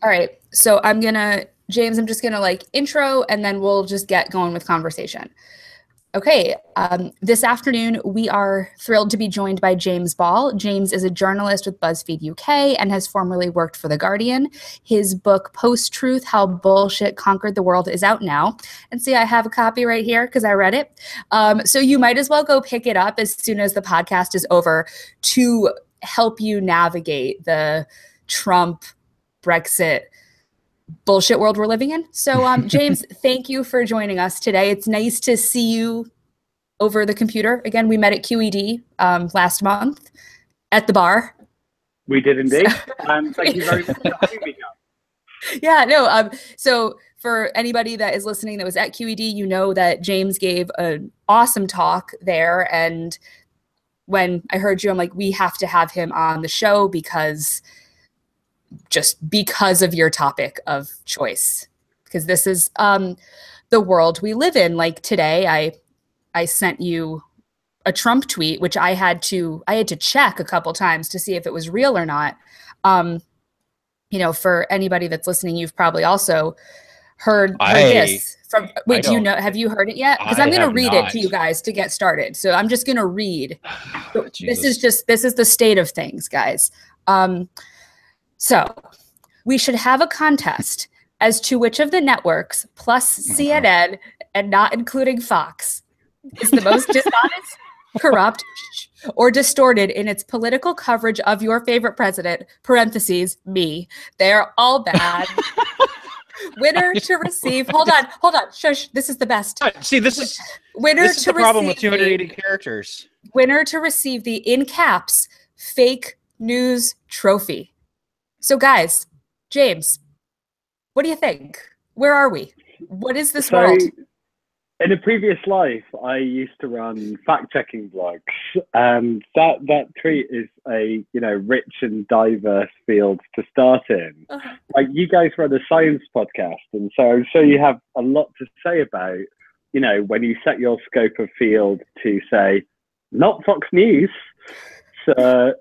All right. So James, I'm just gonna like intro and then we'll just get going with conversation. Okay, this afternoon we are thrilled to be joined by James Ball. James is a journalist with BuzzFeed UK and has formerly worked for The Guardian. His book, Post-Truth, How Bullshit Conquered the World, is out now. And see, I have a copy right here because I read it. So you might as well go pick it up as soon as the podcast is over to help you navigate the Trump, Brexit, bullshit world we're living in. So, James, thank you for joining us today. It's nice to see you over the computer. Again, we met at QED last month at the bar. We did indeed. Thank you very much for having me. Yeah, no. So for anybody that is listening that was at QED, you know that James gave an awesome talk there. And when I heard you, I'm like, we have to have him on the show because of your topic of choice, because this is the world we live in. Like today, I sent you a Trump tweet, which I had to check a couple times to see if it was real or not. For anybody that's listening, you've probably also heard this from. Wait, have you heard it yet? Because I'm going to read it to you guys to get started. So I'm just going to read. This is the state of things, guys. So we should have a contest as to which of the networks, plus CNN and not including Fox, is the most dishonest, corrupt, or distorted in its political coverage of your favorite president, parentheses, me. They're all bad. Winner to receive, hold on, shush, this is the best. See, this is the problem with 280 characters. Winner to receive the, in caps, fake news trophy. So guys, James, what do you think? Where are we? What is this world? In a previous life, I used to run fact-checking blogs, and that tweet is a rich and diverse field to start in. Like, you guys run a science podcast, and so I'm sure you have a lot to say about when you set your scope of field to say not Fox News. So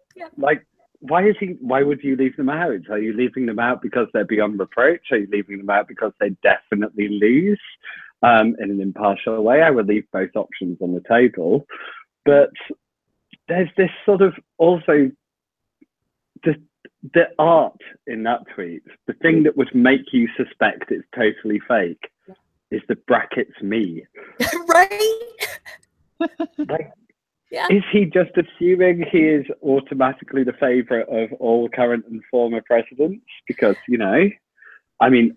why would you leave them out? Are you leaving them out because they're beyond reproach? Are you leaving them out because they definitely lose? In an impartial way, I would leave both options on the table. But there's this sort of also the art in that tweet, the thing that would make you suspect it's totally fake is the brackets me. Right? Yeah. Is he just assuming he is automatically the favorite of all current and former presidents? Because,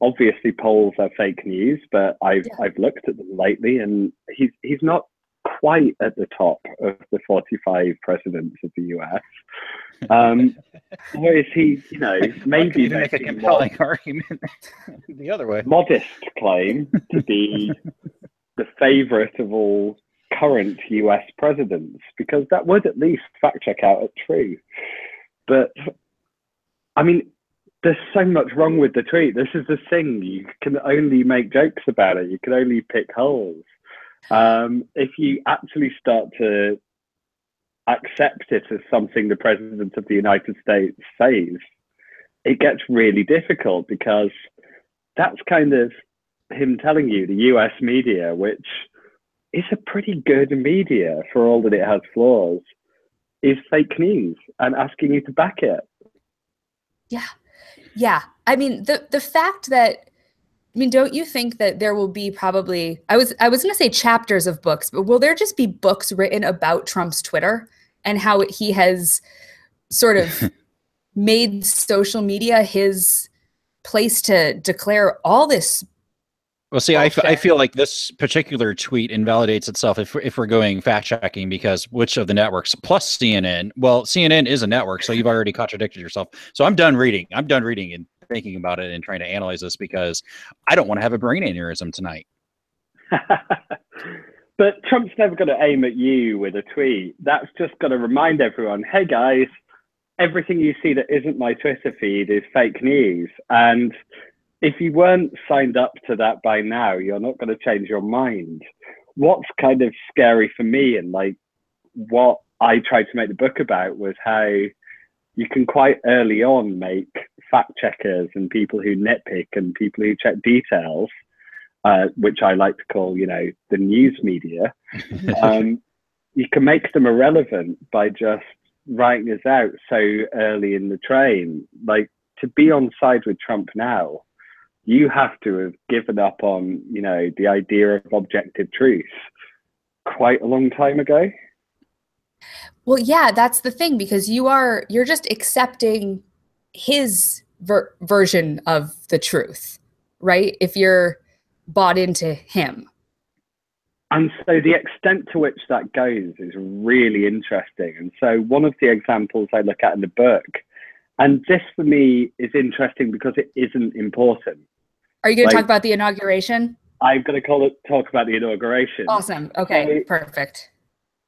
obviously polls are fake news, but I've looked at them lately, and he's not quite at the top of the 45 presidents of the US. Or is he, maybe make a compelling argument the other way? Modest claim to be the favorite of all current US presidents, because that would at least fact check out at true. But there's so much wrong with the tweet. This is the thing, you can only make jokes about it, you can only pick holes. If you actually start to accept it as something the president of the United States says, it gets really difficult, because that's kind of him telling you the US media, which is a pretty good media for all that it has flaws, is fake news, and asking you to back it. Yeah. The fact that, don't you think that there will be probably, I was going to say chapters of books, but will there just be books written about Trump's Twitter and how he has sort of made social media his place to declare all this? Well, see, I feel like this particular tweet invalidates itself if we're going fact checking, because which of the networks plus CNN? Well, CNN is a network, so you've already contradicted yourself. So I'm done reading. I'm done reading and thinking about it and trying to analyze this, because I don't want to have a brain aneurysm tonight. But Trump's never going to aim at you with a tweet. That's just going to remind everyone, hey guys, everything you see that isn't my Twitter feed is fake news. And if you weren't signed up to that by now, you're not going to change your mind. What's kind of scary for me, and like what I tried to make the book about, was how you can quite early on make fact checkers and people who nitpick and people who check details, which I like to call, you know, the news media. You can make them irrelevant by just writing us out so early in the train. Like, to be on side with Trump now, you have to have given up on, you know, the idea of objective truth quite a long time ago. Well, yeah, that's the thing, because you're just accepting his version of the truth, right? If you're bought into him. And so the extent to which that goes is really interesting. And so one of the examples I look at in the book, and this for me is interesting because it isn't important. Are you going to talk about the inauguration? I'm going to talk about the inauguration. Awesome. Okay, so perfect.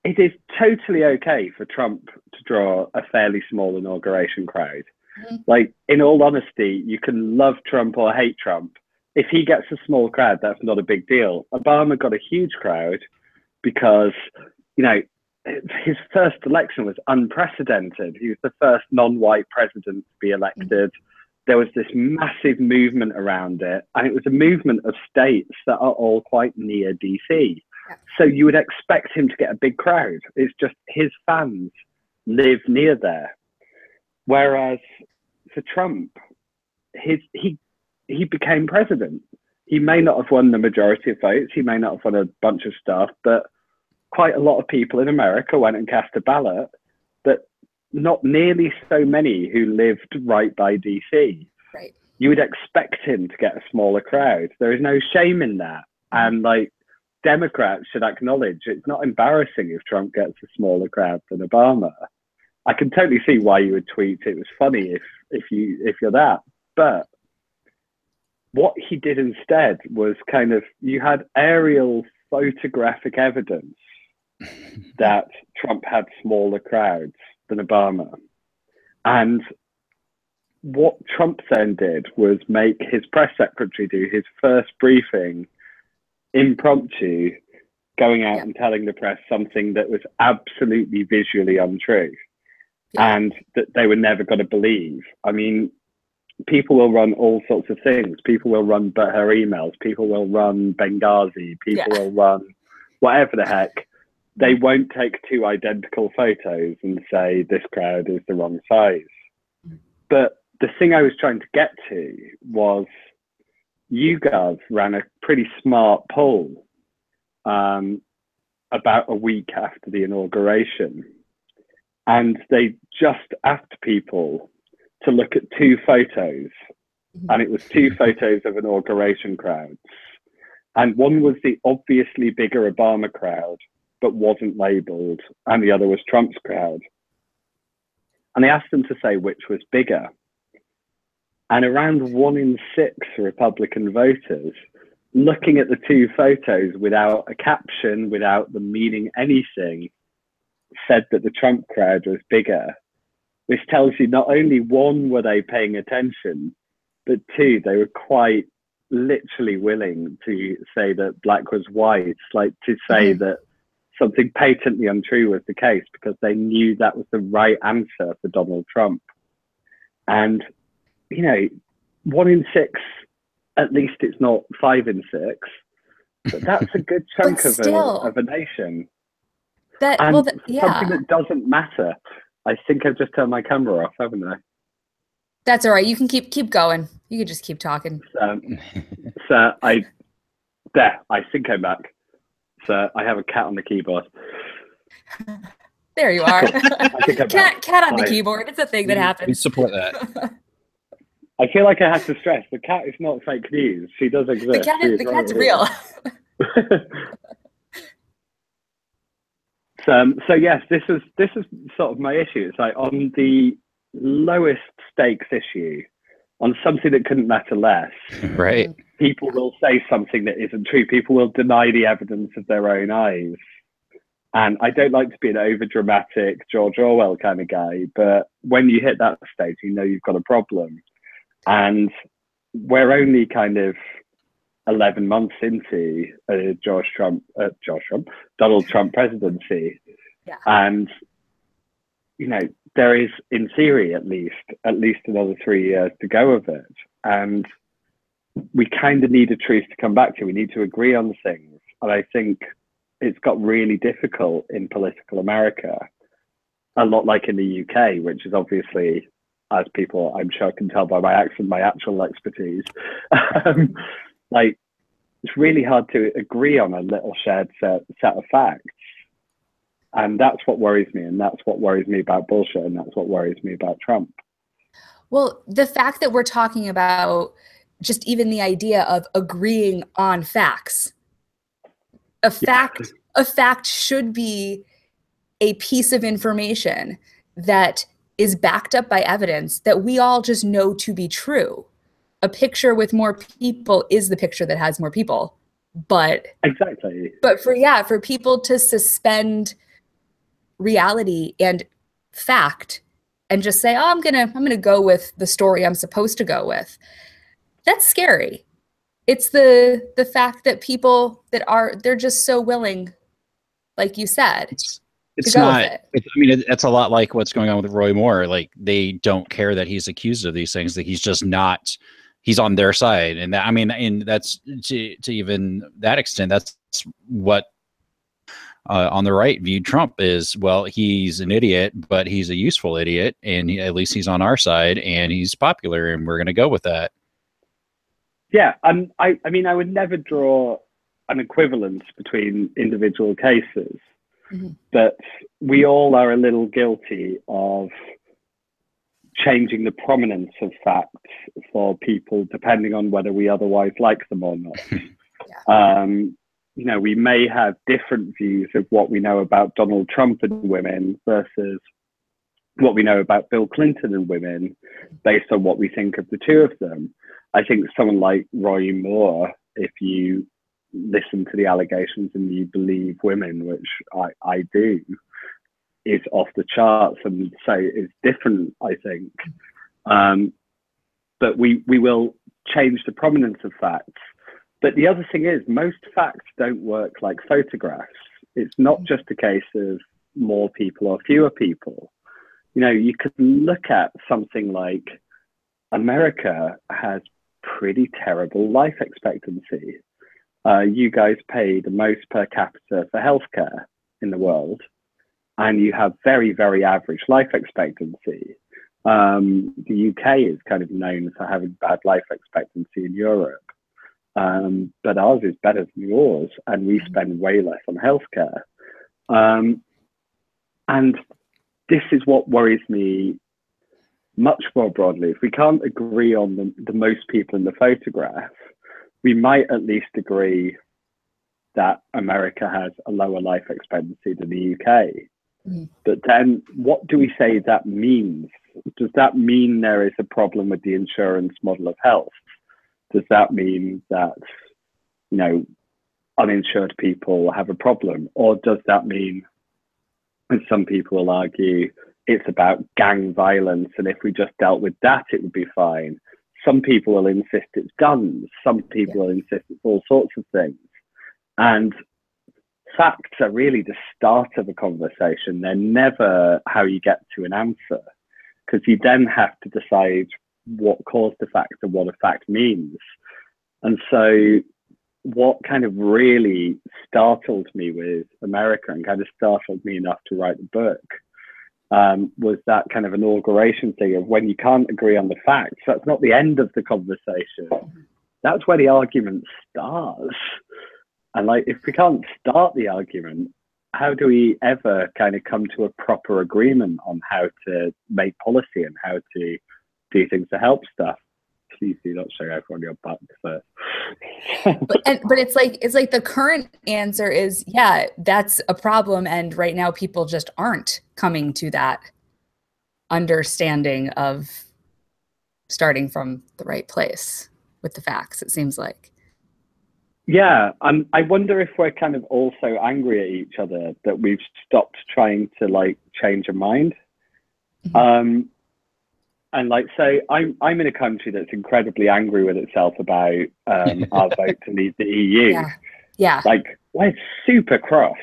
It is totally okay for Trump to draw a fairly small inauguration crowd. Like, in all honesty, you can love Trump or hate Trump. If he gets a small crowd, that's not a big deal. Obama got a huge crowd because, you know, his first election was unprecedented. He was the first non-white president to be elected. There was this massive movement around it, and it was a movement of states that are all quite near DC. So you would expect him to get a big crowd. It's just his fans live near there. Whereas for Trump, he became president. He may not have won the majority of votes. He may not have won a bunch of stuff, but quite a lot of people in America went and cast a ballot, but not nearly so many who lived right by DC. Right. You would expect him to get a smaller crowd. There is no shame in that. And like, Democrats should acknowledge it's not embarrassing if Trump gets a smaller crowd than Obama. I can totally see why you would tweet it was funny if you're that. But what he did instead was kind of, you had aerial photographic evidence that Trump had smaller crowds than Obama. And what Trump then did was make his press secretary do his first briefing impromptu, going out and telling the press something that was absolutely visually untrue and that they were never going to believe. I mean, people will run all sorts of things. People will run but her emails. People will run Benghazi. People will run whatever the heck. They won't take two identical photos and say this crowd is the wrong size. But the thing I was trying to get to was, YouGov ran a pretty smart poll about a week after the inauguration. And they just asked people to look at two photos. And it was two photos of inauguration crowds. And one was the obviously bigger Obama crowd, but wasn't labeled. And the other was Trump's crowd. And they asked them to say which was bigger. And around 1 in 6 Republican voters, looking at the two photos without a caption, without them meaning anything, said that the Trump crowd was bigger, which tells you not only, one, were they paying attention, but two, they were quite literally willing to say that black was white, like to say that something patently untrue was the case, because they knew that was the right answer for Donald Trump. And you know, 1 in 6, at least it's not 5 in 6, but that's a good chunk of a nation. Something that doesn't matter. I think I've just turned my camera off, haven't I? That's all right. You can keep going. You can just keep talking. So I think I'm back. So I have a cat on the keyboard. There you are. Cat on the keyboard. It's a thing that happens. We support that. I feel like I have to stress, the cat is not fake news. She does exist. The cat's real. So yes, this is sort of my issue. It's like, on the lowest stakes issue, on something that couldn't matter less, right? People will say something that isn't true. People will deny the evidence of their own eyes. And I don't like to be an overdramatic George Orwell kind of guy, but when you hit that stage, you know you've got a problem. And we're only kind of 11 months into Donald Trump presidency. And you know, there is, in theory, at least another 3 years to go of it. And we kind of need a truce to come back to. We need to agree on things. And I think it's got really difficult in political America, a lot like in the UK, which is obviously, as people I'm sure can tell by my accent, my actual expertise. Like, it's really hard to agree on a little shared set of facts. And that's what worries me. And that's what worries me about bullshit. And that's what worries me about Trump. Well, the fact that we're talking about just even the idea of agreeing on facts. A fact should be a piece of information that is backed up by evidence that we all just know to be true. A picture with more people is the picture that has more people. But exactly. But for people to suspend reality and fact and just say, oh, I'm gonna go with the story I'm supposed to go with. That's scary. It's the fact that people they're just so willing, like you said, it's to go not, with it. I mean, it's a lot like what's going on with Roy Moore. Like, they don't care that he's accused of these things, that he's just not, he's on their side. And that, I mean, and that's to even that extent, that's what on the right viewed Trump is, well, he's an idiot, but he's a useful idiot. And at least he's on our side and he's popular, and we're going to go with that. Yeah, I mean, I would never draw an equivalence between individual cases, but we all are a little guilty of changing the prominence of facts for people depending on whether we otherwise like them or not. You know, we may have different views of what we know about Donald Trump and women versus what we know about Bill Clinton and women based on what we think of the two of them. I think someone like Roy Moore, if you listen to the allegations and you believe women, which I do, is off the charts, and so is different, I think. But we will change the prominence of facts. But the other thing is, most facts don't work like photographs. It's not just a case of more people or fewer people. You know, you could look at something like America has pretty terrible life expectancy. You guys pay the most per capita for healthcare in the world, and you have very, very average life expectancy. The UK is kind of known for having bad life expectancy in Europe, but ours is better than yours, and we spend way less on healthcare. And this is what worries me much more broadly. If we can't agree on the most people in the photograph, we might at least agree that America has a lower life expectancy than the UK. But then what do we say that means? Does that mean there is a problem with the insurance model of health? Does that mean that, you know, uninsured people have a problem? Or does that mean, and some people will argue, it's about gang violence, and if we just dealt with that, it would be fine. Some people will insist it's guns. Some people will insist it's all sorts of things. And facts are really the start of a conversation. They're never how you get to an answer, because you then have to decide what caused the fact and what a fact means. And so what kind of really startled me with America, and kind of startled me enough to write the book, was that kind of inauguration thing of, when you can't agree on the facts, that's not the end of the conversation. That's where the argument starts. And like, if we can't start the argument, how do we ever kind of come to a proper agreement on how to make policy and how to do things to help stuff? Please do not show everyone your butt first. but it's like the current answer is, yeah, that's a problem, and right now people just aren't coming to that understanding of starting from the right place with the facts, it seems like. Yeah, I wonder if we're kind of also angry at each other that we've stopped trying to like change a mind. And like, so I'm in a country that's incredibly angry with itself about our vote to leave the EU. Yeah. Like, we're super cross.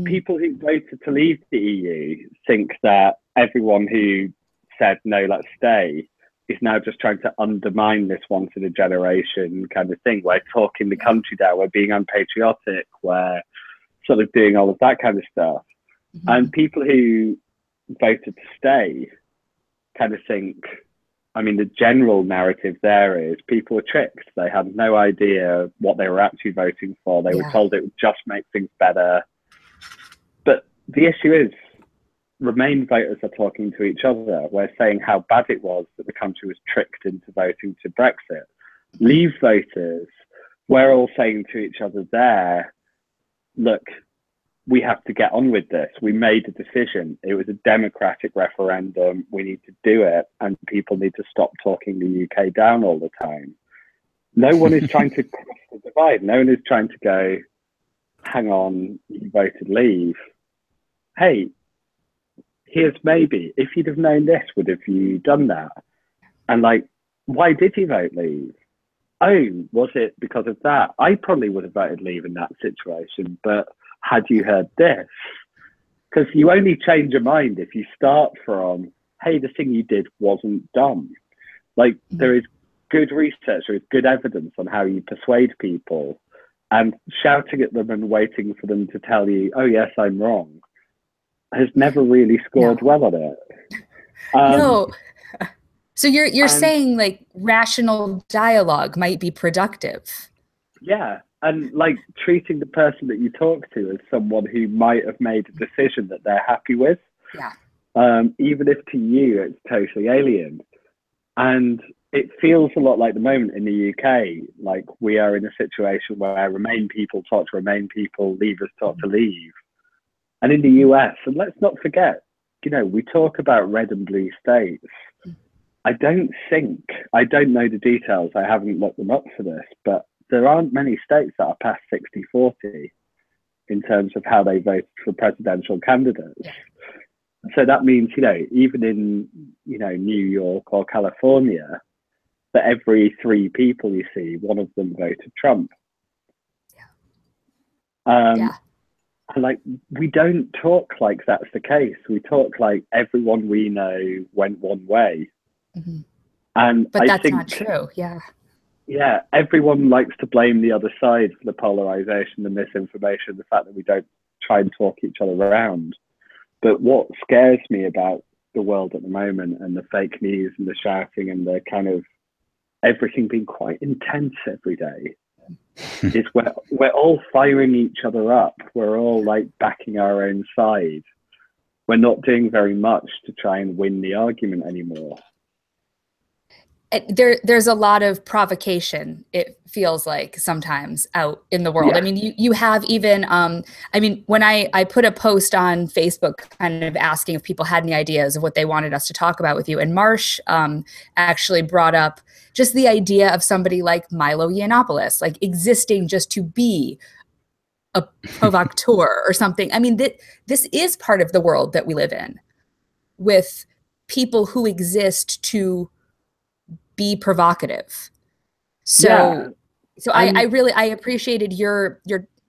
People who voted to leave the EU think that everyone who said, no, let's stay, is now just trying to undermine this once in a generation kind of thing. We're talking the country down, we're being unpatriotic, we're sort of doing all of that kind of stuff. And people who voted to stay kind of think, I mean, the general narrative there is people were tricked. They had no idea what they were actually voting for. They were told it would just make things better. But the issue is, Remain voters are talking to each other. We're saying how bad it was that the country was tricked into voting to Brexit. Leave voters, we're all saying to each other there, look, we have to get on with this. We made a decision. It was a democratic referendum. We need to do it. And people need to stop talking the UK down all the time. No one is trying to cross the divide. No one is trying to go, hang on, you voted leave. Hey, here's maybe. If you'd have known this, would have you done that? And like, why did you vote leave? Oh, was it because of that? I probably would have voted leave in that situation, but had you heard this? Because you only change your mind if you start from, hey, the thing you did wasn't dumb. Like, there is good research, there is good evidence on how you persuade people, and shouting at them and waiting for them to tell you, oh yes, I'm wrong, has never really scored well on it. No. So you're saying like rational dialogue might be productive. Yeah. And like treating the person that you talk to as someone who might have made a decision that they're happy with. Yeah. Even if to you it's totally alien. And it feels a lot like the moment in the UK, like we are in a situation where Remain people talk to Remain people, Leavers talk to Leave. And in the US, and let's not forget, you know, we talk about red and blue states. I don't know the details, I haven't looked them up for this, but there aren't many states that are past 60-40 in terms of how they vote for presidential candidates. Yeah. So that means, you know, even in, you know, New York or California, that every 3 people you see, one of them voted Trump. Yeah. And like, we don't talk like that's the case. We talk like everyone we know went one way. And but that's not true. Yeah, everyone likes to blame the other side for the polarization, the misinformation, the fact that we don't try and talk each other around. But what scares me about the world at the moment and the fake news and the shouting and the kind of everything being quite intense every day is we're all firing each other up. We're all like backing our own side. We're not doing very much to try and win the argument anymore. There's a lot of provocation, it feels like sometimes out in the world. Yeah. I mean, you have even, I mean, when I put a post on Facebook kind of asking if people had any ideas of what they wanted us to talk about with you, and Marsh actually brought up just the idea of somebody like Milo Yiannopoulos, like existing just to be a provocateur or something. I mean, this is part of the world that we live in, with people who exist to be provocative. So I really appreciated your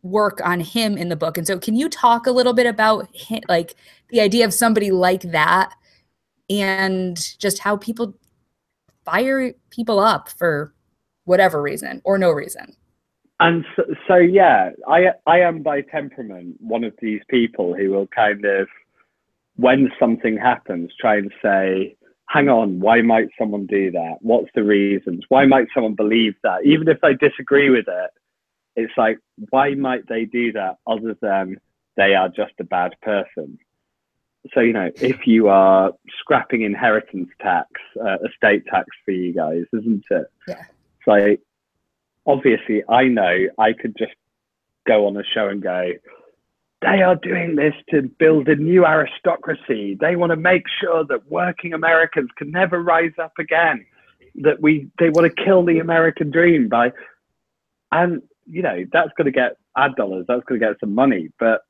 work on him in the book. And so can you talk a little bit about him, like the idea of somebody like that and just how people fire people up for whatever reason or no reason? And so yeah, I am by temperament one of these people who will kind of, when something happens, try and say, hang on, why might someone do that? What's the reasons? Why might someone believe that? Even if I disagree with it, it's like, why might they do that other than they are just a bad person? So, you know, if you are scrapping inheritance tax, estate tax for you guys, isn't it? Yeah. So obviously I know I could just go on a show and go, they are doing this to build a new aristocracy. They want to make sure that working Americans can never rise up again. That they want to kill the American dream by, and you know, that's going to get ad dollars. That's going to get some money. But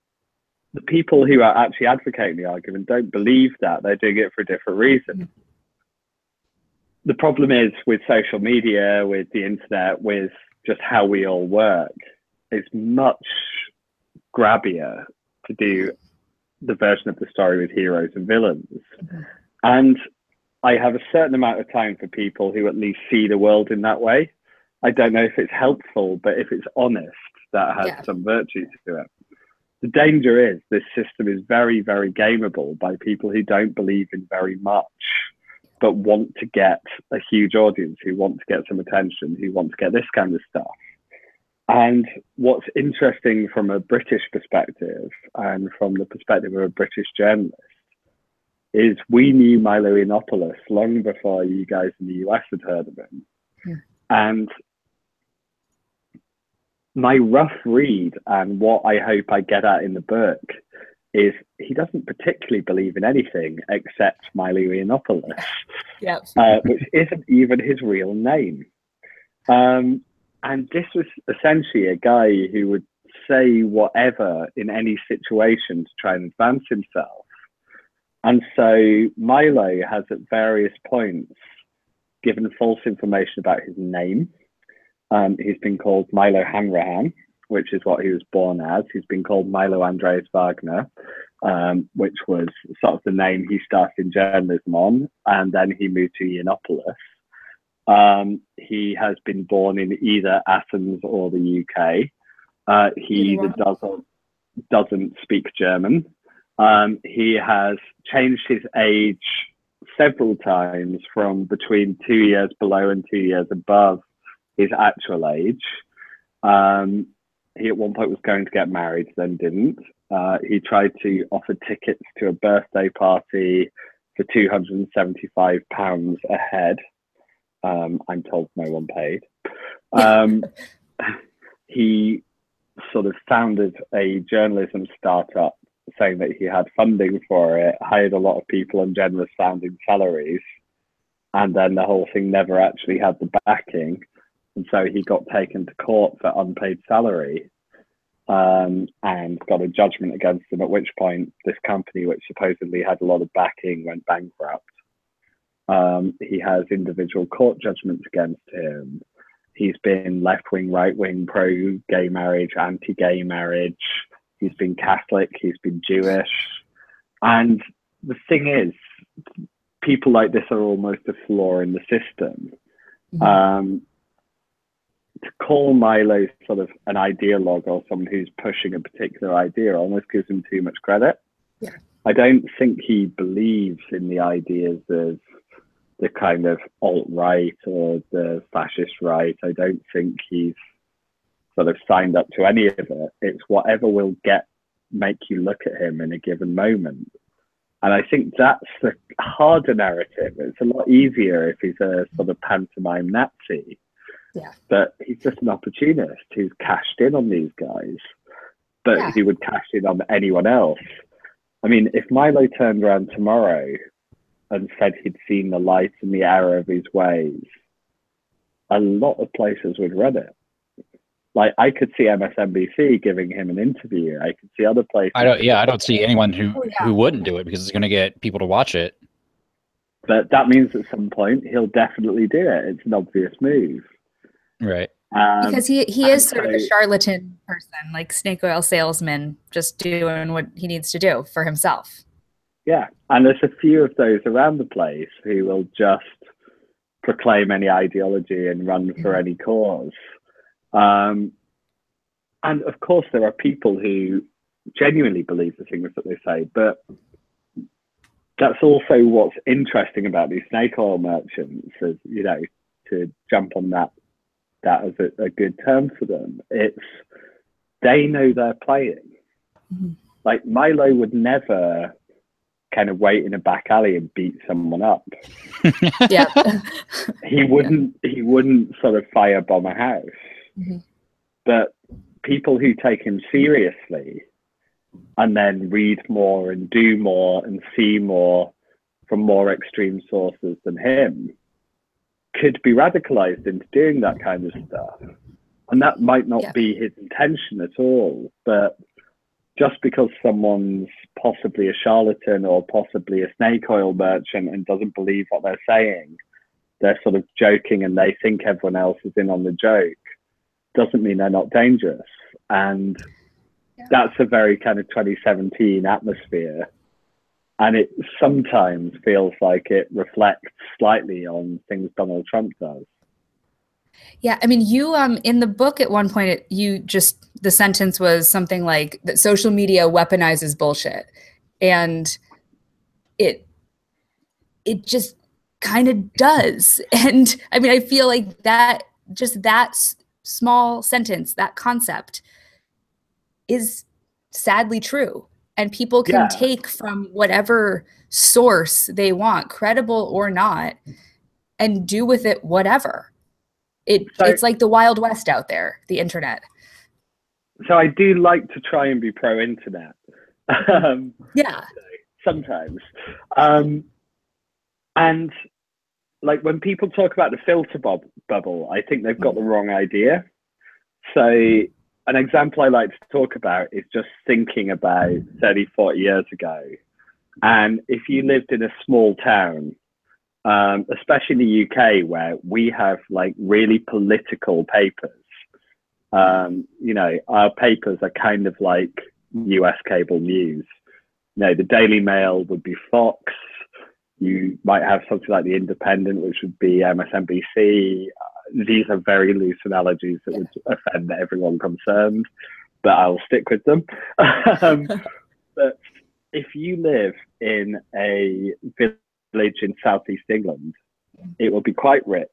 the people who are actually advocating the argument don't believe that. They're doing it for a different reason. The problem is with social media, with the internet, with just how we all work, it's much grabbier to do the version of the story with heroes and villains. And I have a certain amount of time for people who at least see the world in that way. I don't know if it's helpful, but if it's honest, that has some virtue to it. The danger is this system is very, very gameable by people who don't believe in very much, but want to get a huge audience, who want to get some attention, who want to get this kind of stuff. And what's interesting from a British perspective and from the perspective of a British journalist is we knew Milo Yiannopoulos long before you guys in the US had heard of him. And my rough read, and what I hope I get at in the book, is he doesn't particularly believe in anything except Milo Yiannopoulos, which isn't even his real name. And this was essentially a guy who would say whatever in any situation to try and advance himself. And so Milo has at various points given false information about his name. He's been called Milo Hanrahan, which is what he was born as. He's been called Milo Andreas Wagner, which was sort of the name he started in journalism on, and then he moved to Yiannopoulos. He has been born in either Athens or the UK. He either doesn't speak German. He has changed his age several times from between 2 years below and 2 years above his actual age. He at one point was going to get married, then didn't. He tried to offer tickets to a birthday party for £275 a head. I'm told no one paid. He sort of founded a journalism startup saying that he had funding for it, hired a lot of people on generous sounding salaries, and then the whole thing never actually had the backing. And so he got taken to court for unpaid salary, and got a judgment against him, at which point this company, which supposedly had a lot of backing, went bankrupt. He has individual court judgments against him. He's been left-wing, right-wing, pro-gay marriage, anti-gay marriage. He's been Catholic. He's been Jewish. And the thing is, people like this are almost a flaw in the system. To call Milo sort of an ideologue or someone who's pushing a particular idea almost gives him too much credit. I don't think he believes in the ideas of the kind of alt-right or the fascist right. I don't think he's sort of signed up to any of it. It's whatever will make you look at him in a given moment. And I think that's the harder narrative. It's a lot easier if he's a sort of pantomime Nazi. But he's just an opportunist who's cashed in on these guys. But he would cash in on anyone else. I mean, if Milo turned around tomorrow and said he'd seen the light and the error of his ways, a lot of places would run it. Like, I could see MSNBC giving him an interview. I could see other places. I don't see anyone who wouldn't do it, because it's going to get people to watch it. But that means at some point he'll definitely do it. It's an obvious move. Right. Because he is sort of a charlatan person, like snake oil salesman, just doing what he needs to do for himself. Yeah. And there's a few of those around the place who will just proclaim any ideology and run for any cause. And of course, there are people who genuinely believe the things that they say, but that's also what's interesting about these snake oil merchants, is, you know, to jump on that as a good term for them. It's, they know they're playing. Like, Milo would never kind of wait in a back alley and beat someone up. He wouldn't sort of firebomb a house. But people who take him seriously and then read more and do more and see more from more extreme sources than him could be radicalized into doing that kind of stuff. And that might not be his intention at all, but just because someone's possibly a charlatan or possibly a snake oil merchant and doesn't believe what they're saying, they're sort of joking and they think everyone else is in on the joke, doesn't mean they're not dangerous. And That's a very kind of 2017 atmosphere. And it sometimes feels like it reflects slightly on things Donald Trump does. Yeah, I mean, you in the book at one point, the sentence was something like that social media weaponizes bullshit, and it just kind of does. And I mean, I feel like that small sentence, that concept, is sadly true, and people can take from whatever source they want, credible or not, and do with it whatever. It's like the Wild West out there, the internet. So I do like to try and be pro-internet. Sometimes. And like when people talk about the filter bubble, I think they've got the wrong idea. So an example I like to talk about is just thinking about 30, 40 years ago. And if you lived in a small town, especially in the UK, where we have like really political papers. You know, our papers are kind of like US cable news. You know, the Daily Mail would be Fox. You might have something like The Independent, which would be MSNBC. These are very loose analogies that would offend everyone concerned, but I'll stick with them. But if you live in a village in southeast England, it will be quite rich.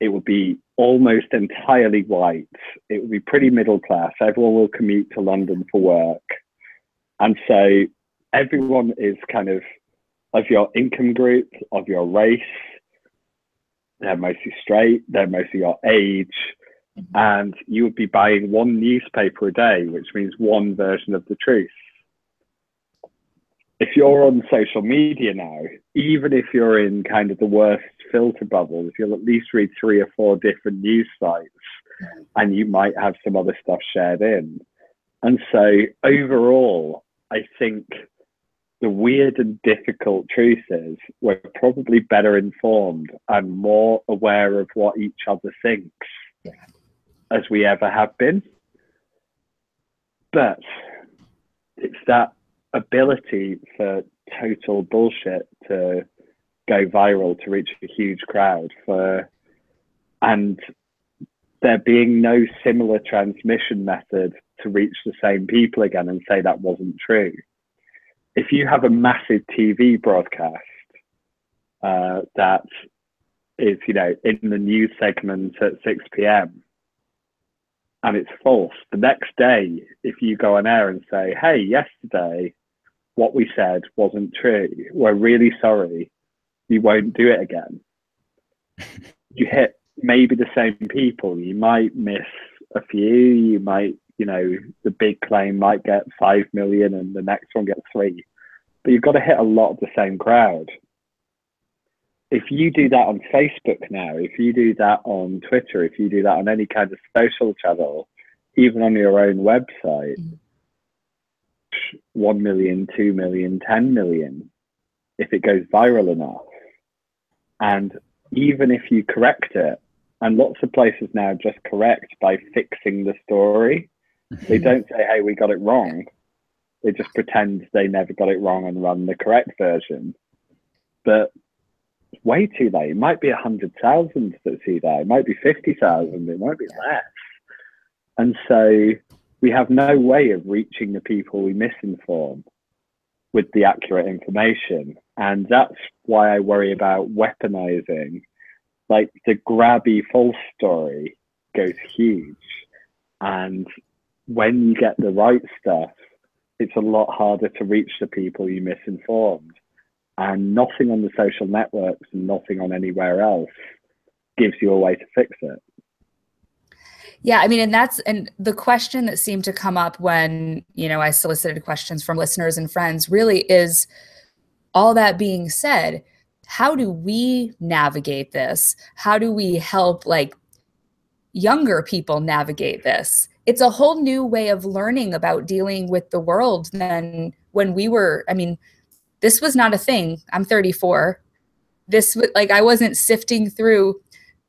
It will be almost entirely white. It will be pretty middle class. Everyone will commute to London for work. And so everyone is kind of your income group, of your race. They're mostly straight, they're mostly your age. And you would be buying one newspaper a day, which means one version of the truth. If you're on social media now, even if you're in kind of the worst filter bubble, if you'll at least read 3 or 4 different news sites, and you might have some other stuff shared in. And so overall, I think the weird and difficult truth is we're probably better informed and more aware of what each other thinks as we ever have been. But it's that ability for total bullshit to go viral, to reach a huge crowd, and there being no similar transmission method to reach the same people again and say that wasn't true. If you have a massive TV broadcast that is, you know, in the news segment at 6 p.m. and it's false, the next day, if you go on air and say, hey, yesterday, what we said wasn't true, we're really sorry, you won't do it again. You hit maybe the same people. You might miss a few. You might, you know, the big claim might get 5 million and the next one gets 3. But you've got to hit a lot of the same crowd. If you do that on Facebook now, if you do that on Twitter, if you do that on any kind of social channel, even on your own website, 1 million, 2 million, 10 million, if it goes viral enough. And even if you correct it, and lots of places now just correct by fixing the story. They don't say, hey, we got it wrong. They just pretend they never got it wrong and run the correct version. But it's way too late. It might be 100,000 that see that. It might be 50,000. It might be less. And so we have no way of reaching the people we misinform with the accurate information. And that's why I worry about weaponizing. Like the grabby false story goes huge. And when you get the right stuff, it's a lot harder to reach the people you misinformed. And nothing on the social networks and nothing on anywhere else gives you a way to fix it. Yeah, I mean, and the question that seemed to come up when, you know, I solicited questions from listeners and friends really is, all that being said, how do we navigate this? How do we help like younger people navigate this? It's a whole new way of learning about dealing with the world than when we were, I mean, this was not a thing. I'm 34. This was like, I wasn't sifting through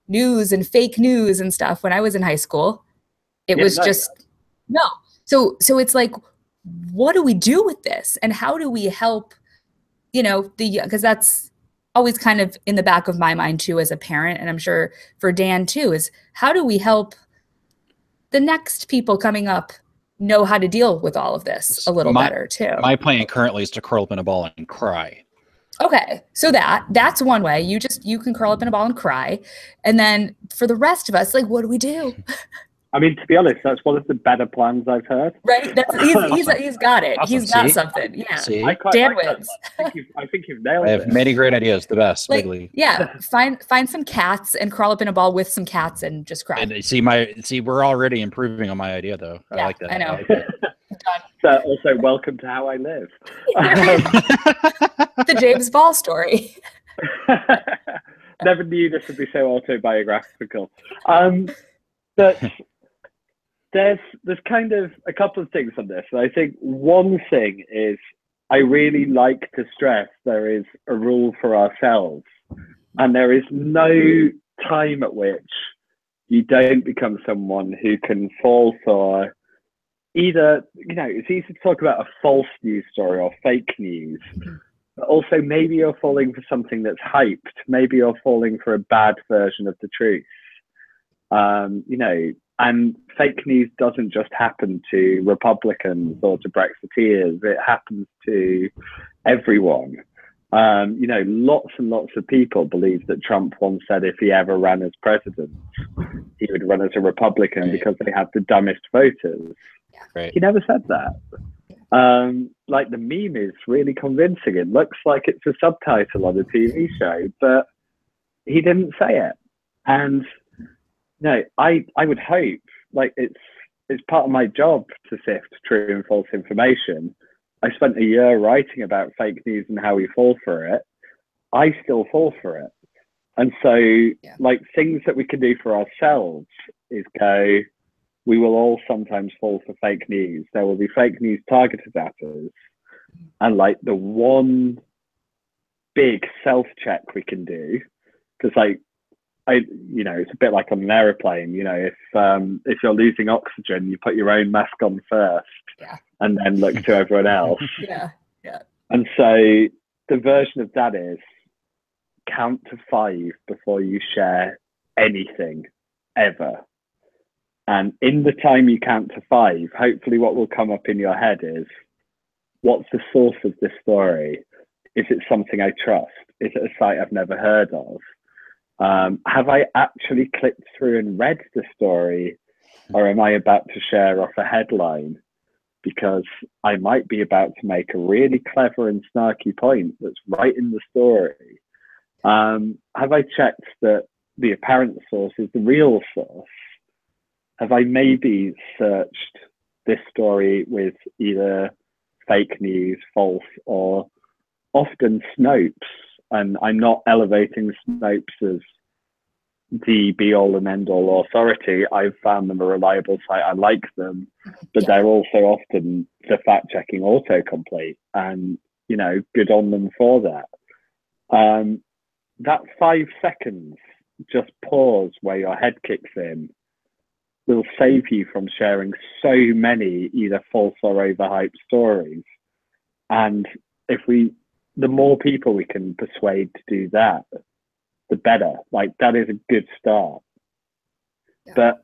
news and fake news and stuff when I was in high school. It was just, no. So it's like, what do we do with this? And how do we help, you know, because that's always kind of in the back of my mind too, as a parent. And I'm sure for Dan too, is how do we help the next people coming up know how to deal with all of this a little better too? My plan currently is to curl up in a ball and cry. Okay, so that's one way. You can curl up in a ball and cry. And then for the rest of us, like, what do we do? I mean, to be honest, that's one of the better plans I've heard. Right? He's got it. Awesome. He's got something. Yeah. See? Dan wins. I think you've nailed it. I have many great ideas. The best, like, bigly. Yeah. Find some cats and crawl up in a ball with some cats and just cry. And see, we're already improving on my idea, though. Yeah, I like that. I know. So also, welcome to how I live. The James Ball story. Never knew this would be so autobiographical. But there's kind of a couple of things on this. And I think one thing is I really like to stress there is a rule for ourselves, and there is no time at which you don't become someone who can fall for either, you know, it's easy to talk about a false news story or fake news, but also maybe you're falling for something that's hyped. Maybe you're falling for a bad version of the truth. You know, and fake news doesn't just happen to Republicans or to Brexiteers. It happens to everyone. You know, lots and lots of people believe that Trump once said if he ever ran as president, he would run as a Republican because they have the dumbest voters. Right. He never said that. Like the meme is really convincing. It looks like it's a subtitle on a TV show, but he didn't say it. And no, I would hope, like it's part of my job to sift true and false information. I spent a year writing about fake news and how we fall for it. I still fall for it. And so like things that we can do for ourselves is go, we will all sometimes fall for fake news. There will be fake news targeted at us. And like the one big self-check we can do, because like, you know, it's a bit like on an aeroplane, you know, if you're losing oxygen, you put your own mask on first and then look to everyone else. And so the version of that is count to 5 before you share anything ever. And in the time you count to 5, hopefully what will come up in your head is, what's the source of this story? Is it something I trust? Is it a site I've never heard of? Have I actually clicked through and read the story, or am I about to share off a headline because I might be about to make a really clever and snarky point that's right in the story? Have I checked that the apparent source is the real source? Have I maybe searched this story with either fake news, false, or often Snopes? And I'm not elevating Snopes as the be-all and end-all authority. I've found them a reliable site. I like them, but they're also often the fact-checking autocomplete, and, you know, good on them for that. That 5 seconds, just pause where your head kicks in, will save you from sharing so many either false or overhyped stories. And the more people we can persuade to do that, the better. Like, that is a good start. But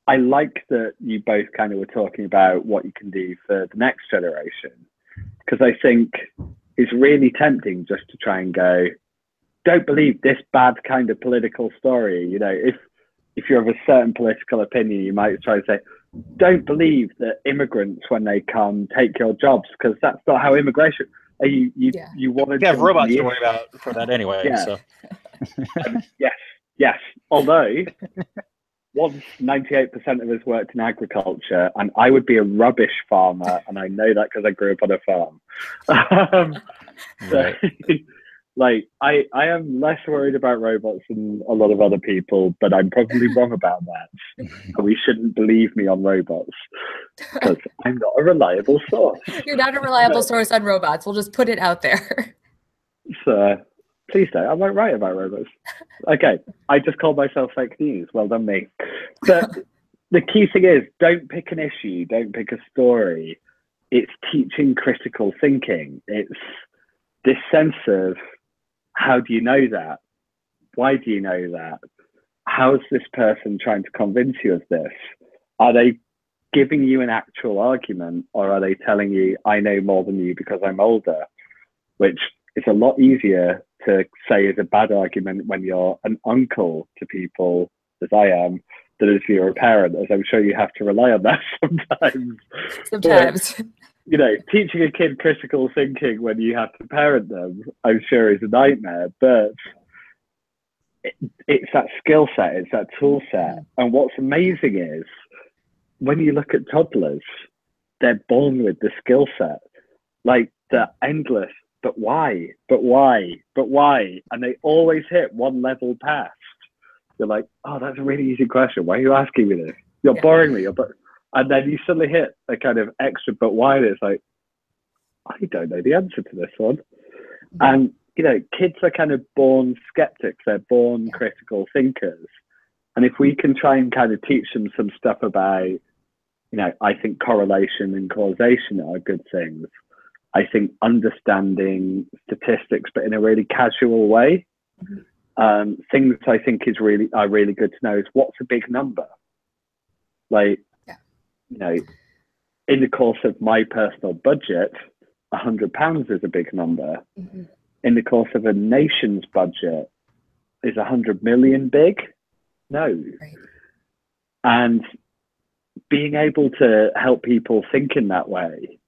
I like that you both kind of were talking about what you can do for the next generation, because I think it's really tempting just to try and go, don't believe this bad kind of political story. You know, if you're of a certain political opinion, you might try to say, don't believe that immigrants, when they come, take your jobs, because that's not how immigration. You want to have robots to worry about for that anyway. So. Yes. Although once 98% of us worked in agriculture, and I would be a rubbish farmer, and I know that because I grew up on a farm. Right. Like I am less worried about robots than a lot of other people, but I'm probably wrong about that. And we shouldn't believe me on robots because I'm not a reliable source. You're not a reliable source on robots. We'll just put it out there. So please don't. I won't write about robots. Okay, I just called myself fake news. Well done, me. But the key thing is, don't pick an issue, don't pick a story. It's teaching critical thinking. It's this sense of, how do you know that? Why do you know that? How is this person trying to convince you of this? Are they giving you an actual argument, or are they telling you, I know more than you because I'm older? Which is a lot easier to say is a bad argument when you're an uncle to people, as I am, than if you're a parent, as I'm sure you have to rely on that sometimes. Sometimes. But, you know, teaching a kid critical thinking when you have to parent them, I'm sure is a nightmare, but it's that skill set, it's that tool set. And what's amazing is, when you look at toddlers, they're born with the skill set, like the endless, but why, but why, but why? And they always hit one level past. You're like, oh, that's a really easy question. Why are you asking me this? You're boring me. And then you suddenly hit a kind of extra, but why? And it's like, I don't know the answer to this one. And, you know, kids are kind of born skeptics. They're born critical thinkers. And if we can try and kind of teach them some stuff about, you know, I think correlation and causation are good things. I think understanding statistics, but in a really casual way. Things I think are really good to know is, what's a big number? Like, you know, in the course of my personal budget, £100 is a big number. In the course of a nation's budget, is 100 million big? No. And being able to help people think in that way,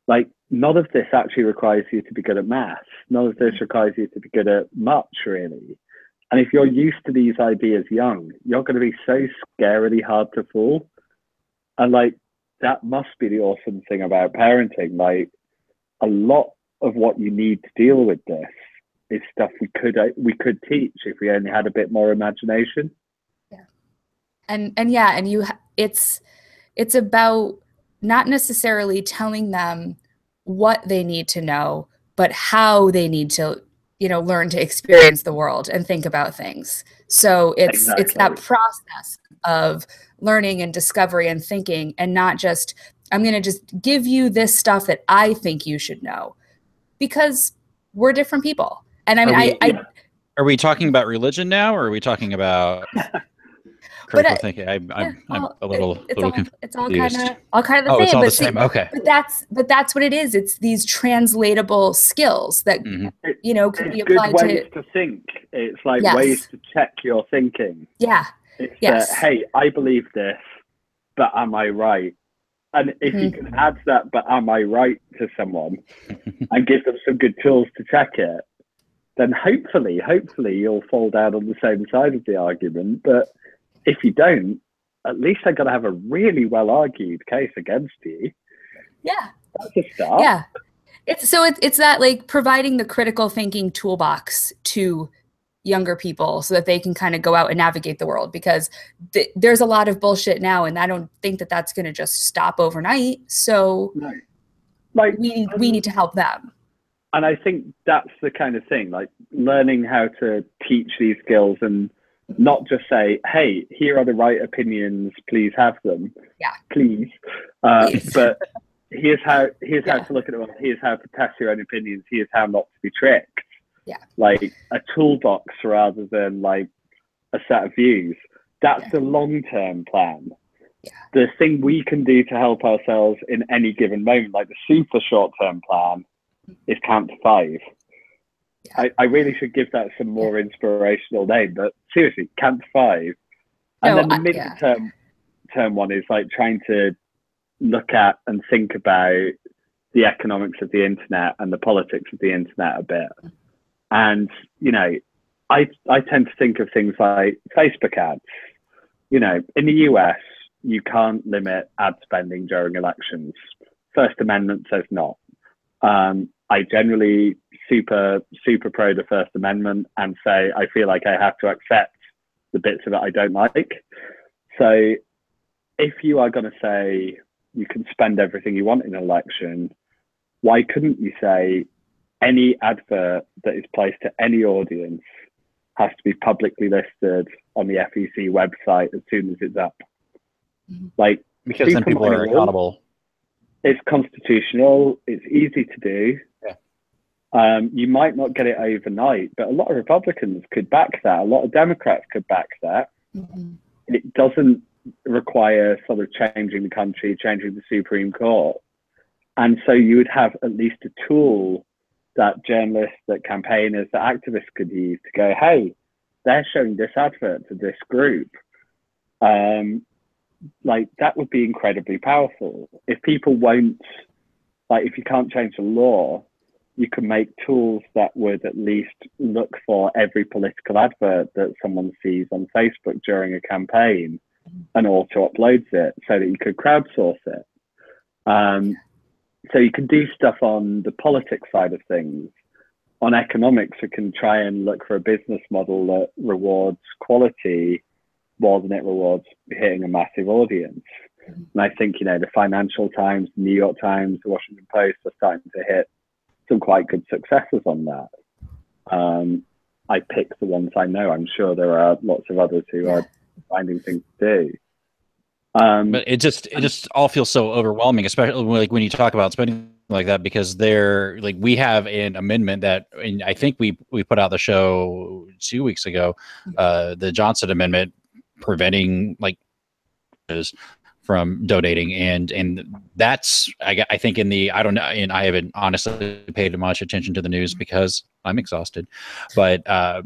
like, none of this actually requires you to be good at maths. None of this requires you to be good at much, really. And if you're used to these ideas young, you're going to be so scarily hard to fool. And like, that must be the awesome thing about parenting. Like, a lot of what you need to deal with this is stuff we could teach if we only had a bit more imagination. It's about not necessarily telling them what they need to know, but how they need to, you know, learn to experience the world and think about things. So it's that process of learning and discovery and thinking, and not just, I'm going to just give you this stuff that I think you should know, because we're different people. And I mean, are we talking about religion now, or are we talking about critical thinking? I'm a little confused. It's all kind of the same. It's all the same. Okay. But that's what it is. It's these translatable skills that you know can be applied to ways to think. It's like ways to check your thinking. It's hey, I believe this, but am I right? And if you can add that, but am I right, to someone and give them some good tools to check it, then hopefully you'll fall down on the same side of the argument. But if you don't, at least they're going to have a really well-argued case against you. Yeah. That's a start. Yeah. It's that, like, providing the critical thinking toolbox to younger people so that they can kind of go out and navigate the world, because there's a lot of bullshit now, and I don't think that that's going to just stop overnight. So like, we need to help them. And I think that's the kind of thing, like, learning how to teach these skills and not just say, hey, here are the right opinions, please have them. Please. But here's how to look at them. Here's how to test your own opinions. Here's how not to be tricked. Like a toolbox rather than like a set of views. That's the long-term plan. The thing we can do to help ourselves in any given moment, like the super short-term plan, is count to 5. I really should give that some more inspirational name, but seriously, count to 5. And then the mid-term one is like trying to look at and think about the economics of the internet and the politics of the internet a bit. And, you know, I tend to think of things like Facebook ads. You know, in the US, you can't limit ad spending during elections. First Amendment says not. I generally super pro the First Amendment and say I feel like I have to accept the bits of it I don't like. So if you are going to say you can spend everything you want in an election, why couldn't you say any advert that is placed to any audience has to be publicly listed on the FEC website as soon as it's up? Like, because then people are accountable. It's constitutional. It's easy to do. Yeah. You might not get it overnight, but a lot of Republicans could back that. A lot of Democrats could back that. It doesn't require sort of changing the country, changing the Supreme Court. And so you would have at least a tool that journalists, that campaigners, that activists could use to go, hey, they're showing this advert to this group. Like, that would be incredibly powerful. If people won't, like, if you can't change the law, you can make tools that would at least look for every political advert that someone sees on Facebook during a campaign and auto uploads it so that you could crowdsource it. So you can do stuff on the politics side of things. On economics, we can try and look for a business model that rewards quality more than it rewards hitting a massive audience. And I think, you know, the Financial Times, the New York Times, the Washington Post are starting to hit some quite good successes on that. I picked the ones I know. I'm sure there are lots of others who are finding things to do. But it just all feels so overwhelming, especially like when you talk about spending like that, because they're like, we have an amendment that, and I think we put out the show 2 weeks ago, the Johnson Amendment, preventing like from donating, and that's I think in the, I don't know, and I haven't honestly paid much attention to the news because I'm exhausted, but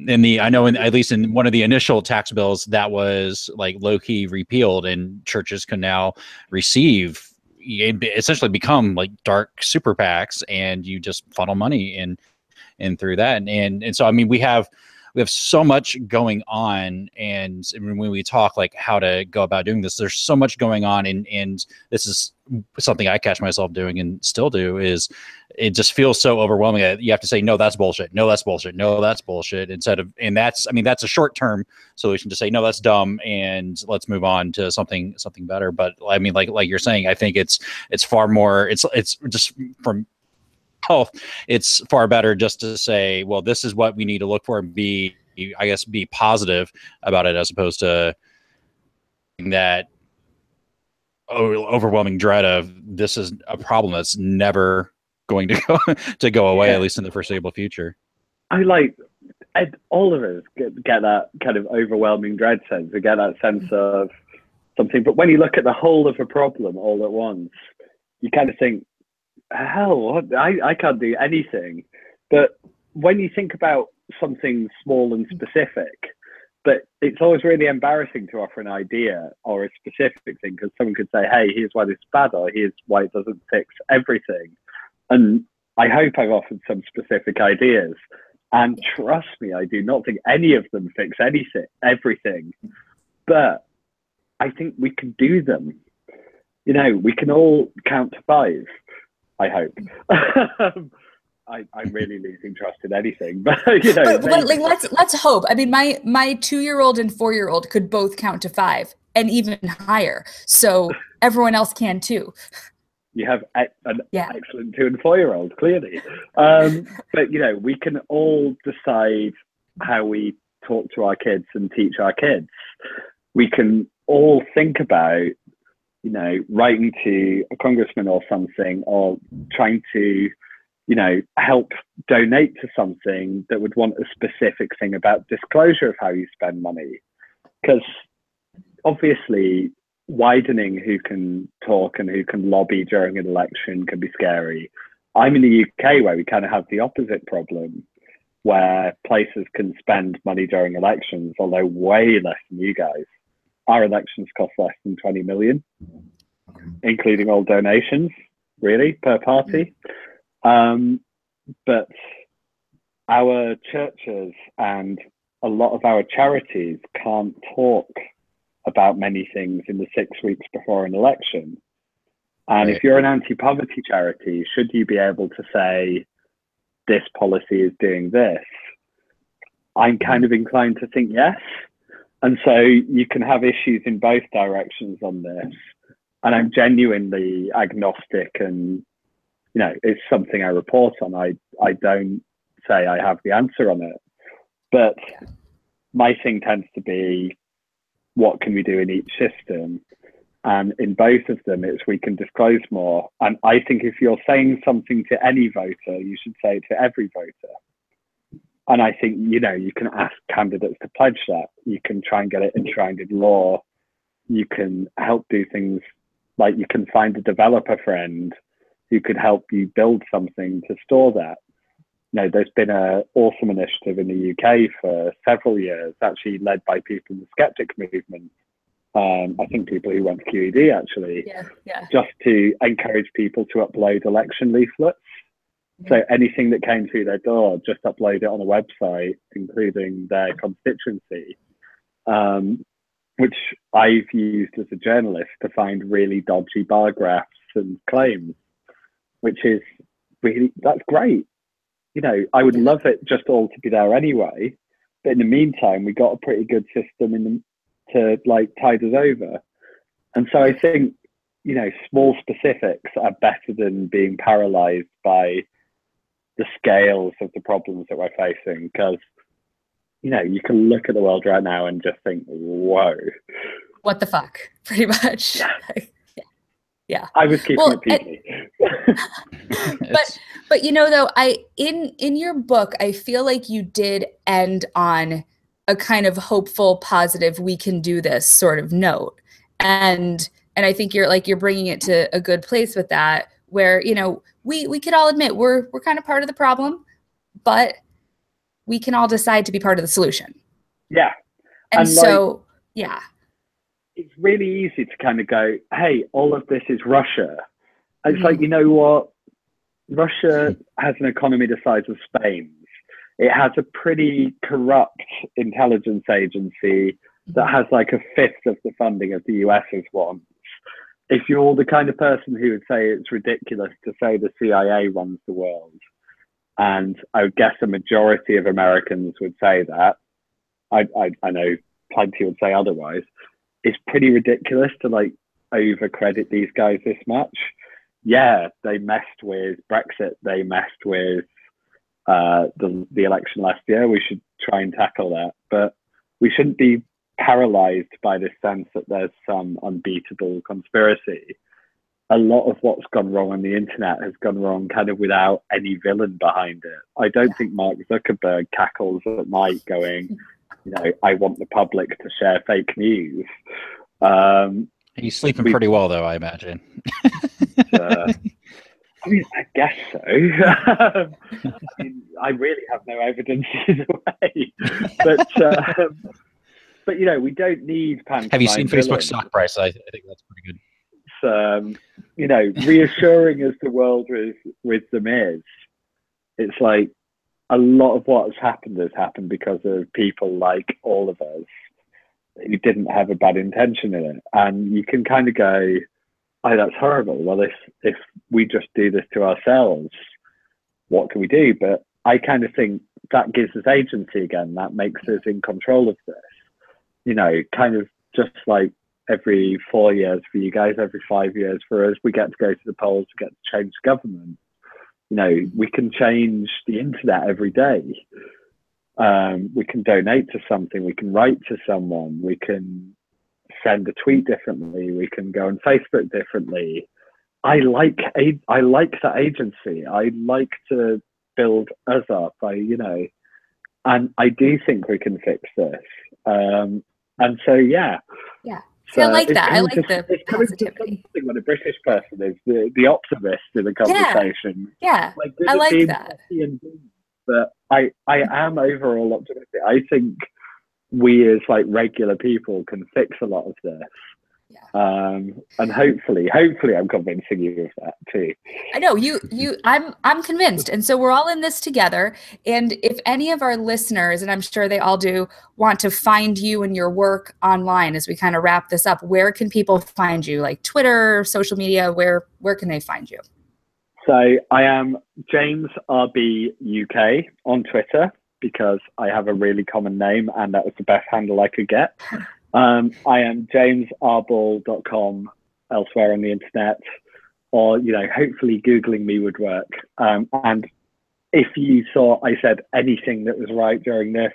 in the, I know at least in one of the initial tax bills that was like low-key repealed, and churches can now receive, essentially become like dark super PACs, and you just funnel money in through that, and so I mean we have so much going on, and when we talk like how to go about doing this, there's so much going on, and this is something I catch myself doing and still do, is it just feels so overwhelming that you have to say, no, that's bullshit, no, that's bullshit, no, that's bullshit, instead of, and that's, I mean, that's a short-term solution to say, no, that's dumb, and let's move on to something better. But I mean, like you're saying, I think it's far more, it's just from health, it's far better just to say, well, this is what we need to look for, and be positive about it, as opposed to that overwhelming dread of this is a problem that's never going to go away, at least in the foreseeable future. I like, all of us get that kind of overwhelming dread sense. We get that sense of something, but when you look at the whole of a problem all at once, you kind of think, hell, I can't do anything. But when you think about something small and specific, but it's always really embarrassing to offer an idea or a specific thing, because someone could say, hey, here's why this is bad, or here's why it doesn't fix everything. And I hope I've offered some specific ideas, and trust me, I do not think any of them fix everything, but I think we can do them. You know, we can all count to 5. I hope. I'm really losing trust in anything, but you know. But like, let's hope. I mean, my 2-year-old and 4-year-old could both count to 5 and even higher, so everyone else can too. You have an excellent 2- and 4-year-old, clearly. But you know, we can all decide how we talk to our kids and teach our kids. We can all think about, you know, writing to a congressman or something, or trying to, you know, help donate to something that would want a specific thing about disclosure of how you spend money. Because obviously widening who can talk and who can lobby during an election can be scary. I'm in the UK, where we kind of have the opposite problem, where places can spend money during elections, although way less than you guys. Our elections cost less than 20 million, including all donations, really, per party. But our churches and a lot of our charities can't talk about many things in the 6 weeks before an election. And if you're an anti-poverty charity, should you be able to say, this policy is doing this? I'm kind of inclined to think yes. And so you can have issues in both directions on this. And I'm genuinely agnostic, and, you know, it's something I report on. I don't say I have the answer on it. But my thing tends to be, what can we do in each system? And in both of them, it's we can disclose more. And I think if you're saying something to any voter, you should say it to every voter. And I think, you know, you can ask candidates to pledge that. You can try and get it enshrined in law. You can help do things like you can find a developer friend who could help you build something to store that. You know, there's been an awesome initiative in the UK for several years, actually led by people in the skeptic movement. I think people who went to QED actually, just to encourage people to upload election leaflets. So anything that came through their door, just upload it on a website, including their constituency, which I've used as a journalist to find really dodgy bar graphs and claims, which is really, that's great. You know, I would love it just all to be there anyway. But in the meantime, we got a pretty good system to like tide us over. And so I think, you know, small specifics are better than being paralyzed by the scales of the problems that we're facing. Because, you know, you can look at the world right now and just think, whoa. What the fuck, pretty much. Yeah. I was keeping it PG. But you know, though, in your book, I feel like you did end on a kind of hopeful, positive, we can do this sort of note. And I think you're bringing it to a good place with that, where, you know, we could all admit we're kind of part of the problem, but we can all decide to be part of the solution. Yeah. And so, yeah. It's really easy to kind of go, hey, all of this is Russia. And it's like, you know what? Russia has an economy the size of Spain's. It has a pretty corrupt intelligence agency that has like a fifth of the funding of the US's wants. If you're the kind of person who would say it's ridiculous to say the CIA runs the world, and I would guess a majority of Americans would say that, I know plenty would say otherwise, it's pretty ridiculous to like overcredit these guys this much. Yeah, they messed with Brexit. They messed with the election last year. We should try and tackle that. But we shouldn't be paralyzed by this sense that there's some unbeatable conspiracy. A lot of what's gone wrong on the internet has gone wrong kind of without any villain behind it. I don't think Mark Zuckerberg cackles at night going, you know, I want the public to share fake news. He's sleeping pretty well, though, I imagine. I mean, I guess so. I mean, I really have no evidence either way. But you know, we don't need pantomime. Have you seen villains. Facebook's stock price? I think that's pretty good. It's, you know, reassuring as the world with them is, it's like a lot of what has happened because of people like all of us who didn't have a bad intention in it. And you can kind of go, oh, that's horrible. Well, if we just do this to ourselves, what can we do? But I kind of think that gives us agency again. That makes us in control of this. You know, kind of just like every 4 years for you guys, every 5 years for us, we get to go to the polls, we get to change government. You know, we can change the internet every day. We can donate to something, we can write to someone, we can send a tweet differently, we can go on Facebook differently. I like that agency. I like to build us up. And I do think we can fix this. And so yeah. See, I like that. I like the positivity. When a British person is the optimist in a conversation. Yeah, like, I like that. But I am overall optimistic. I think we as like regular people can fix a lot of this. And hopefully I'm convincing you of that too. I know I'm convinced. And so we're all in this together. And if any of our listeners, and I'm sure they all do, want to find you and your work online as we kind of wrap this up, where can people find you? Like Twitter, social media, where can they find you? So I am James RB UK on Twitter because I have a really common name and that was the best handle I could get. I am jamesrball.com elsewhere on the internet, or, you know, hopefully Googling me would work. And if you saw I said anything that was right during this,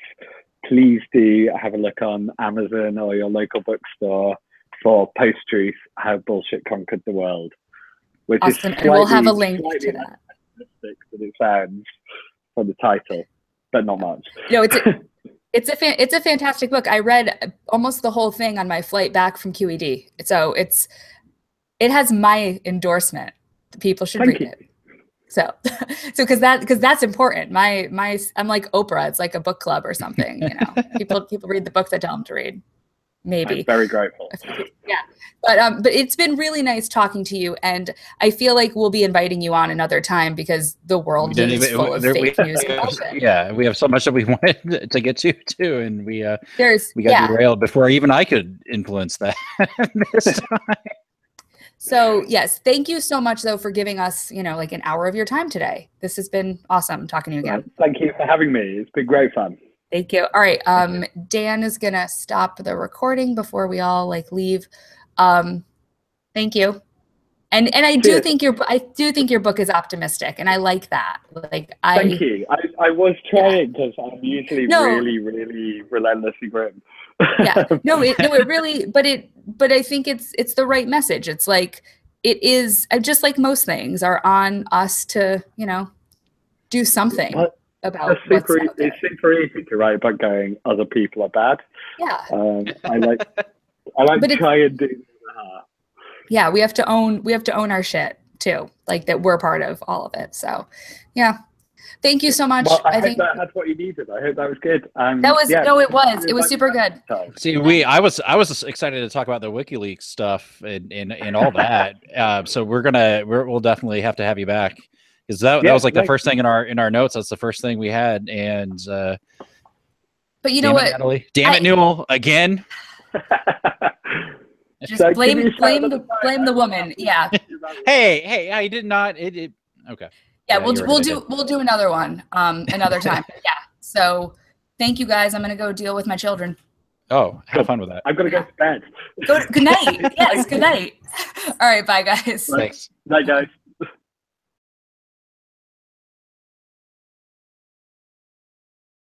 please do have a look on Amazon or your local bookstore for Post-Truth, How Bullshit Conquered the World, which awesome. is And we'll have a link to that. Than it sounds from the title, but not much. No, it's a fantastic book. I read almost the whole thing on my flight back from QED. So it has my endorsement. People should read it. So because that's important. I'm like Oprah. It's like a book club or something. You know, people read the books I tell them to read. Maybe. I'm very grateful. Yeah, but it's been really nice talking to you, and I feel like we'll be inviting you on another time because the world is full of fake news. Yeah, we have so much that we wanted to get to too, and we got derailed before even I could influence that this time. So yes, thank you so much though for giving us, like an hour of your time today. This has been awesome talking to you again. Thank you for having me. It's been great fun. Thank you. All right. Dan is gonna stop the recording before we all leave. Thank you. And I do think your book is optimistic, and I like that. Thank you. I was trying because I'm usually really, really relentlessly grim. Yeah. No, it really, but I think it's the right message. It's it is just like most things are on us to, do something about what's out there. It's super easy to write about going, other people are bad. Yeah. I like to try and do that. Yeah, we have to own our shit too, that we're part of all of it. So, yeah. Thank you so much. Well, I think that's what you needed. I hope that was good. It was super good. See, I was excited to talk about the WikiLeaks stuff and all that. So we'll definitely have to have you back, because that was the first thing in our notes. That's the first thing we had. And but you know what, Natalie? Damn it, Newell, again. Just blame the woman. Yeah. Hey, I did not. Okay. Yeah, we'll do another one another time. Yeah. So thank you guys. I'm gonna go deal with my children. Oh, have fun with that. I'm gonna go to bed. Good night. Yes, good night. All right, bye guys. Thanks. Night guys.